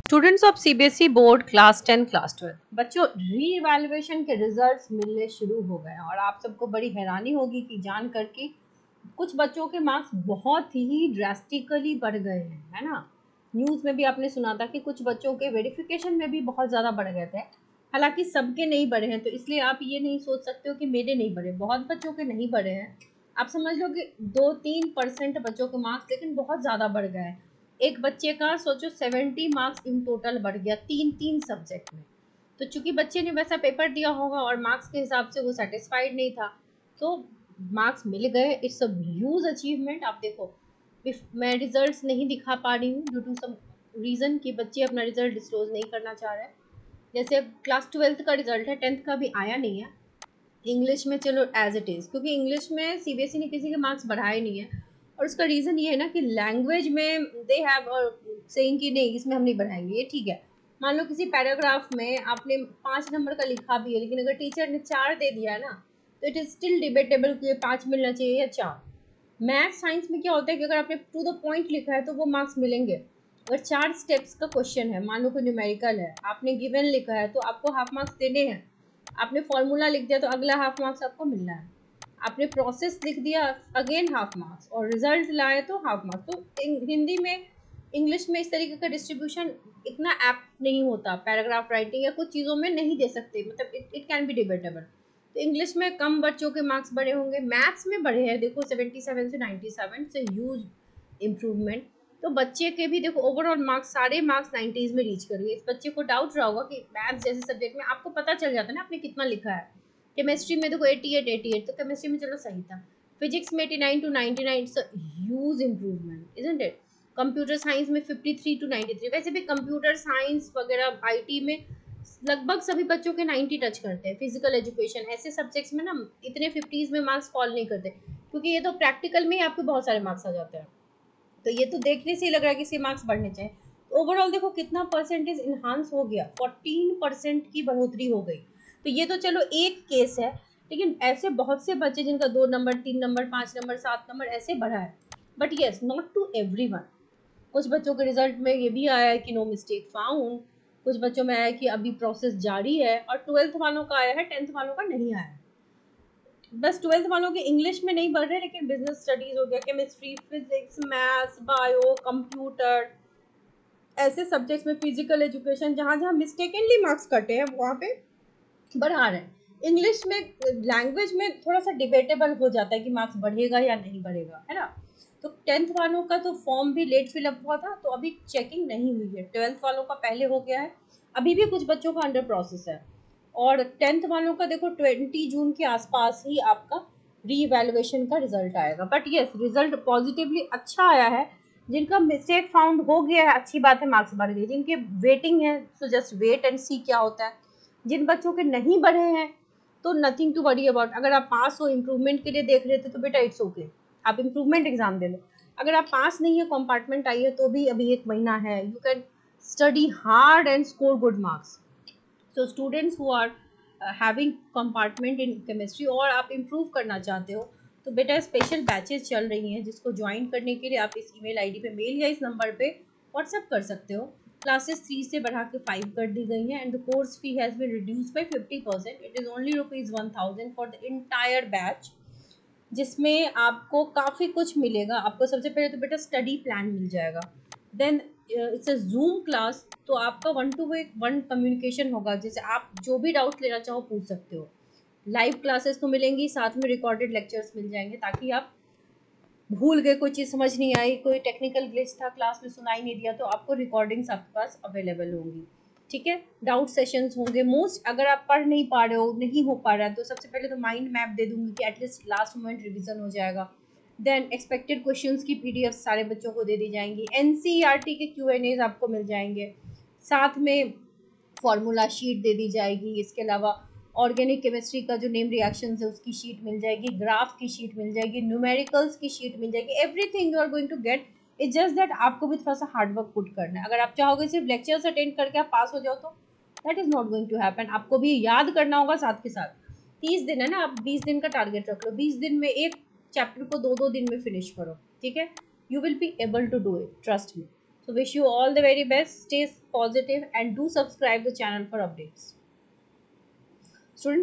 Students of CBSE board class 10 class 12 बच्चों री evaluation के रिजल्ट्स मिलने शुरू हो गए हैं और आप सबको बड़ी हैरानी होगी कि जान कर कि कुछ बच्चों के मार्क्स बहुत ही ड्रास्टिकली बढ़ गए हैं, है ना। न्यूज़ में भी आपने सुना था कि कुछ बच्चों के वेरिफिकेशन में भी बहुत ज़्यादा बढ़ गए थे। हालांकि सबके नहीं बढ़े हैं, तो इसलिए आप ये नहीं सोच सकते हो कि मेरे नहीं बढ़े, बहुत बच्चों के नहीं बढ़े हैं। आप समझ लो कि 2-3% बच्चों के मार्क्स लेकिन बहुत ज़्यादा बढ़ गए हैं। एक बच्चे का सोचो 70 मार्क्स इन टोटल बढ़ गया 3-3 सब्जेक्ट में। तो चूंकि बच्चे ने वैसा पेपर दिया होगा और मार्क्स के हिसाब से वो सेटिस्फाइड नहीं था, तो मार्क्स मिल गए। It's a huge achievement. आप देखो, मैं रिजल्ट्स नहीं दिखा पा रही हूँ ड्यू टू सम रीज़न कि बच्चे अपना रिजल्ट डिस्क्लोज नहीं करना चाह रहे हैं। जैसे क्लास 12th का रिजल्ट है, 10th का भी आया नहीं है। इंग्लिश में चलो एज इट इज़, क्योंकि इंग्लिश में सीबीएसई ने किसी के मार्क्स बढ़ाए नहीं है। और उसका रीज़न ये है ना कि लैंग्वेज में दे हैव सेइंग कि नहीं इसमें हम नहीं बढ़ाएंगे, ये ठीक है। मान लो किसी पैराग्राफ में आपने 5 नंबर का लिखा भी है, लेकिन अगर टीचर ने 4 दे दिया है ना, तो इट इज़ स्टिल डिबेटेबल कि 5 मिलना चाहिए या 4। मैथ साइंस में क्या होता है कि अगर आपने टू द पॉइंट लिखा है तो वो मार्क्स मिलेंगे। अगर 4 स्टेप्स का क्वेश्चन है, मान लो कोई न्यूमेरिकल है, आपने गिवन लिखा है तो आपको हाफ मार्क्स देने हैं। आपने फॉर्मूला लिख दिया तो अगला हाफ मार्क्स आपको मिलना है। आपने प्रोसेस लिख दिया, अगेन हाफ मार्क्स, और रिजल्ट लाए तो हाफ मार्क्स। तो हिंदी में, इंग्लिश में इस तरीके का डिस्ट्रीब्यूशन इतना एप्ट नहीं होता। पैराग्राफ राइटिंग या कुछ चीज़ों में नहीं दे सकते, मतलब इट कैन बी डिबेटेबल। तो इंग्लिश में कम बच्चों के मार्क्स बढ़े होंगे, मैथ्स में बढ़े हैं। देखो 77 से 97 से ह्यूज इम्प्रूवमेंट। तो बच्चे के भी देखो ओवरऑल मार्क्स, सारे मार्क्स 90s में रीच कर गए। इस बच्चे को डाउट रहा होगा कि मैथ्स जैसे सब्जेक्ट में आपको पता चल जाता है ना आपने कितना लिखा है। केमिस्ट्री में देखो 88, तो केमिस्ट्री में चलो सही था। फिजिक्स में 89 to 99, it's a huge improvement, isn't it. Computer science में 53 to 93। वैसे भी कंप्यूटर साइंस वगैरह आईटी में लगभग सभी बच्चों के 90 टच करते हैं। फिजिकल एजुकेशन ऐसे सब्जेक्ट्स में ना इतने 50s में मार्क्स फॉल नहीं करते, क्योंकि ये तो प्रैक्टिकल में ही आपके बहुत सारे मार्क्स आ जाते हैं। तो ये तो देखने से ही लग रहा है कि इसके मार्क्स बढ़ने चाहिए। तो ओवरऑल देखो कितना परसेंटेज इन्हांस हो गया, 14% की बढ़ोतरी हो गई। तो ये तो चलो एक केस है, लेकिन ऐसे बहुत से बच्चे जिनका 2 नंबर, 3 नंबर, 5 नंबर, 7 नंबर ऐसे बढ़ा है। But yes, not to everyone. कुछ बच्चों के रिजल्ट में ये भी आया है कि नो मिस्टेक फाउंड। कुछ बच्चों में आया है कि अभी प्रोसेस जारी है, और 12th वालों का आया है, 10th वालों का नहीं आया है। बस 12th वालों के इंग्लिश में नहीं बढ़ रहे, लेकिन बिजनेस स्टडीज हो गया, chemistry, physics, maths, bio, computer, ऐसे सब्जेक्ट्स में, फिजिकल एजुकेशन, जहाँ जहाँ मिस्टेकनली मार्क्स कटे हैं वहाँ पे बढ़ा रहे हैं। इंग्लिश में, लैंग्वेज में थोड़ा सा डिबेटेबल हो जाता है कि मार्क्स बढ़ेगा या नहीं बढ़ेगा, है ना। तो 10th वालों का तो फॉर्म भी लेट फिलअप हुआ था, तो अभी चेकिंग नहीं हुई है। 12th वालों का पहले हो गया है, अभी भी कुछ बच्चों का अंडर प्रोसेस है। और 10th वालों का देखो 20 जून के आसपास ही आपका री-इवैल्यूएशन का रिजल्ट आएगा। बट यस, रिजल्ट पॉजिटिवली अच्छा आया है। जिनका मिस्टेक फाउंड हो गया है, अच्छी बात है, मार्क्स बढ़ गए। जिनके वेटिंग है, सो जस्ट वेट एंड सी क्या होता है। जिन बच्चों के नहीं बढ़े हैं, तो नथिंग टू वरी अबाउट। अगर आप पास हो, इम्प्रूवमेंट के लिए देख रहे थे, तो बेटा इट्स ओके, आप इम्प्रूवमेंट एग्जाम दे लो। अगर आप पास नहीं है, कंपार्टमेंट आई है, तो भी अभी 1 महीना है, you can study hard and score good marks. So students who are having compartment in chemistry और आप इम्प्रूव करना चाहते हो, तो बेटा स्पेशल बैचेस चल रही हैं, जिसको ज्वाइन करने के लिए आप इस ईमेल आईडी पे मेल या इस नंबर पे व्हाट्सएप कर सकते हो। क्लासेस 3 से बढ़ा के 5 कर दी गई हैं, and the course fee has been reduced by 50%। It is only ₹1000 for the entire batch, जिसमें आपको काफ़ी कुछ मिलेगा। आपको सबसे पहले तो बेटा स्टडी प्लान मिल जाएगा। Then it's a zoom class, तो आपका 1-to-1 कम्युनिकेशन होगा, जैसे आप जो भी डाउट लेना चाहो पूछ सकते हो। लाइव क्लासेस तो मिलेंगी, साथ में रिकॉर्डेड लेक्चर्स मिल जाएंगे, ताकि आप भूल गए, कोई चीज़ समझ नहीं आई, कोई टेक्निकल ग्लिच था, क्लास में सुनाई नहीं दिया, तो आपको रिकॉर्डिंग्स आपके पास अवेलेबल होंगी। ठीक है, डाउट सेशंस होंगे मोस्ट। अगर आप पढ़ नहीं पा रहे हो, नहीं हो पा रहा है, तो सबसे पहले तो माइंड मैप दे दूंगी कि एटलीस्ट लास्ट मोमेंट रिवीजन हो जाएगा। देन एक्सपेक्टेड क्वेश्चंस की पीडीएफ सारे बच्चों को दे दी जाएंगी। एनसीईआरटी के क्यूएनएज आपको मिल जाएंगे, साथ में फॉर्मूला शीट दे दी जाएगी। इसके अलावा ऑर्गेनिक केमिस्ट्री का जो नेम रिएक्शंस है उसकी शीट मिल जाएगी, ग्राफ की शीट मिल जाएगी, न्यूमेरिकल्स की शीट मिल जाएगी। Everything you are going to get. It's just that आपको भी थोड़ा सा हार्ड वर्क पुट करना है। अगर आप चाहोगे सिर्फ लेक्चर्स अटेंड करके आप पास हो जाओ, तो that is not going to happen. आपको भी याद करना होगा साथ के साथ। 30 दिन है ना, आप 20 दिन का टारगेट रख लो। 20 दिन में एक चैप्टर को 2-2 दिन में फिनिश करो, ठीक है। You will be able to do it, trust me. So wish you all the very best. Stay positive and do subscribe the channel for updates. Students,